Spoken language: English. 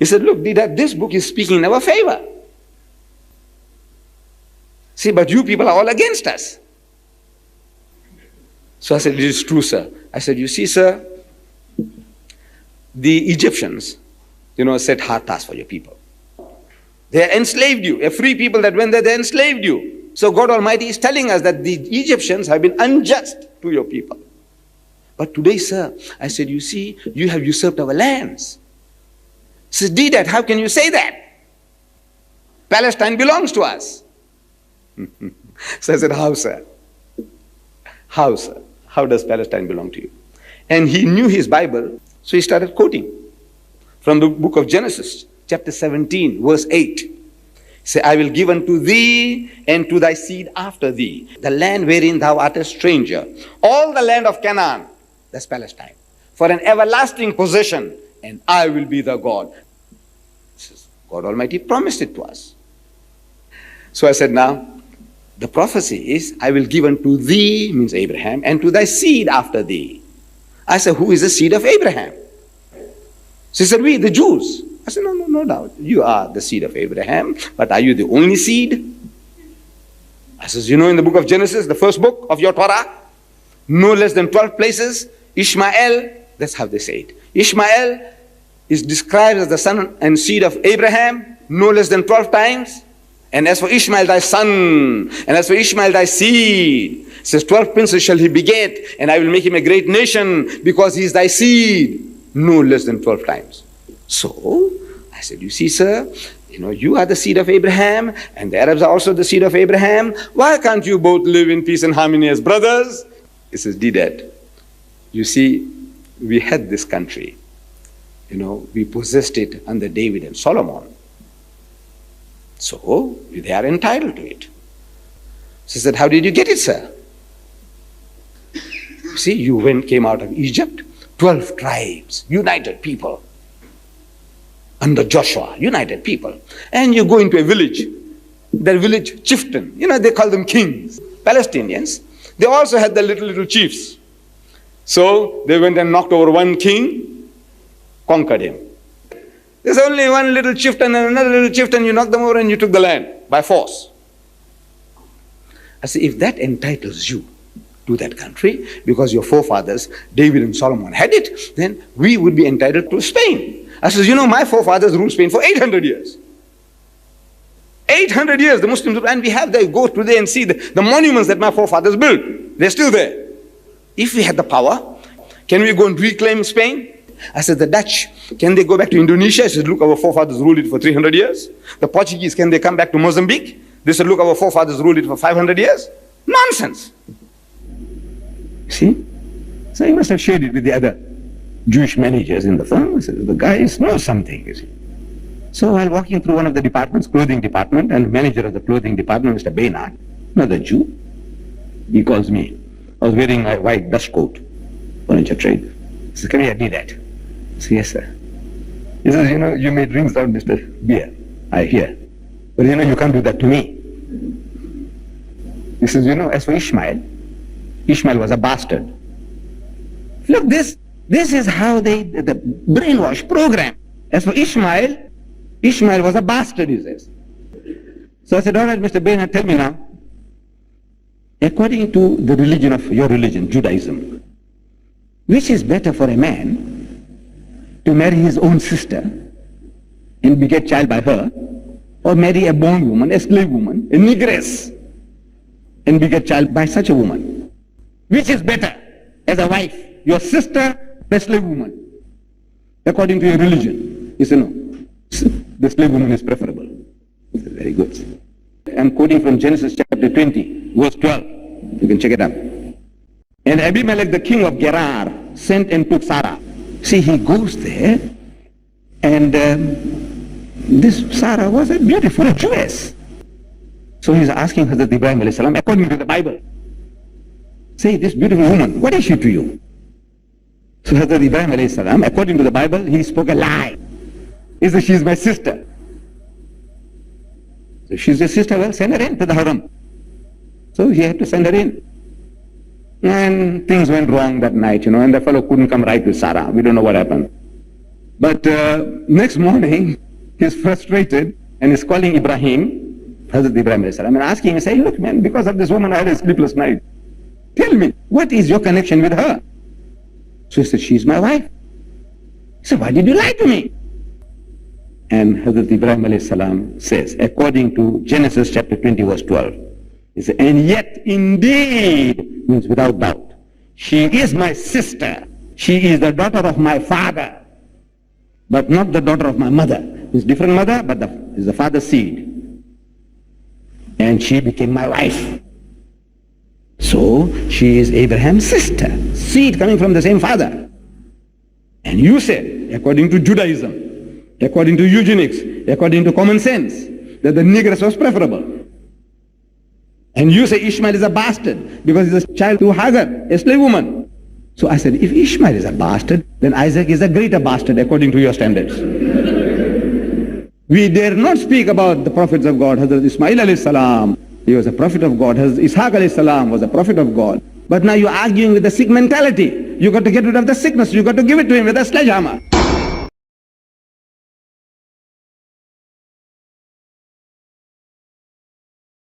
He said, look, Deedat, this book is speaking in our favor. See, but you people are all against us. So I said, it is true, sir. I said, you see, sir, the Egyptians, set hard tasks for your people. They enslaved you. A free people that went there, they enslaved you. So God Almighty is telling us that the Egyptians have been unjust to your people. But today, sir, I said, you see, you have usurped our lands. He says, Deedat, how can you say that? Palestine belongs to us. So I said, how, sir? How, sir? How does Palestine belong to you? And he knew his Bible, so he started quoting from the book of Genesis, chapter 17, verse 8. He said, I will give unto thee and to thy seed after thee the land wherein thou art a stranger, all the land of Canaan, that's Palestine, for an everlasting possession, and I will be the God. God Almighty promised it to us. So I said, now, the prophecy is, I will give unto thee, means Abraham, and to thy seed after thee. I said, who is the seed of Abraham? She said, we, the Jews. I said, no doubt. You are the seed of Abraham, but are you the only seed? I says, in the book of Genesis, the first book of your Torah, no less than 12 places, Ishmael, that's how they say it. Ishmael is described as the son and seed of Abraham, no less than 12 times. And as for Ishmael thy son, and as for Ishmael thy seed, it says 12 princes shall he beget, and I will make him a great nation, because he is thy seed, no less than 12 times. So, I said, you see, sir, you are the seed of Abraham, and the Arabs are also the seed of Abraham. Why can't you both live in peace and harmony as brothers? He says, Deedat, you see, we had this country. We possessed it under David and Solomon. So, they are entitled to it. She said, how did you get it, sir? See, you came out of Egypt, 12 tribes, united people. Under Joshua, united people. And you go into a village, that village chieftain, they call them kings, Palestinians. They also had the little chiefs. So, they went and knocked over one king, conquered him. There's only one little chieftain and another little chieftain, you knocked them over and you took the land by force. I say, if that entitles you to that country, because your forefathers, David and Solomon, had it, then we would be entitled to Spain. I says, my forefathers ruled Spain for 800 years. 800 years, the Muslims, and we have there, go today and see the monuments that my forefathers built. They're still there. If we had the power, can we go and reclaim Spain? I said, the Dutch, can they go back to Indonesia? I said, look, our forefathers ruled it for 300 years. The Portuguese, can they come back to Mozambique? They said, look, our forefathers ruled it for 500 years. Nonsense. See? So he must have shared it with the other Jewish managers in the firm. I said, the guys know something, you see. So while walking through one of the departments, clothing department, and the manager of the clothing department, Mr. Baynard, another Jew, he calls me. I was wearing my white dust coat, furniture trade. He says, come here, Deedat. I said, yes, sir. He says, you may drink out Mr. Beer. I hear. But you can't do that to me. He says, as for Ishmael was a bastard. Look, this is how the brainwash program. As for Ishmael was a bastard, he says. So I said, all right, Mr. Baynard, tell me now, according to the religion of your religion, Judaism, which is better for a man to marry his own sister and beget child by her, or marry a bondwoman, a slave woman, a negress, and beget child by such a woman? Which is better as a wife, your sister, the slave woman? According to your religion. He said, no, the slave woman is preferable. He said, very good. I'm quoting from Genesis chapter 20, verse 12. You can check it out. And Abimelech, the king of Gerar, sent and took Sarah. See, he goes there, and this Sarah was a beautiful Jewess. So he's asking Hazrat Ibrahim alayhi salam, according to the Bible, say, this beautiful woman, what is she to you? So Hazrat Ibrahim alayhi salam, according to the Bible, he spoke a lie. He said, she is my sister. So she's your sister, well, send her in to the haram. So he had to send her in. And things went wrong that night, and the fellow couldn't come right with Sarah. We don't know what happened. But next morning, he's frustrated and is calling Ibrahim, Hazrat Ibrahim alayhi salam, and asking him, say, look man, because of this woman I had a sleepless night. Tell me, what is your connection with her? So he said, she's my wife. He said, why did you lie to me? And Hazrat Ibrahim alayhi salam says, according to Genesis chapter 20 verse 12, he said, and yet indeed, means without doubt, she is my sister. She is the daughter of my father, but not the daughter of my mother. It's different mother, but is the father's seed. And she became my wife. So she is Abraham's sister, seed coming from the same father. And you said, according to Judaism, according to eugenics, according to common sense, that the negress was preferable. And you say Ishmael is a bastard because he's a child to Hagar, a slave woman. So I said, if Ishmael is a bastard, then Isaac is a greater bastard according to your standards. We dare not speak about the prophets of God. Hazrat Ismail alayhi salam, he was a prophet of God. Hazrat Ishaq alayhi salam was a prophet of God. But now you're arguing with the sick mentality. You got to get rid of the sickness. You got to give it to him with a sledgehammer.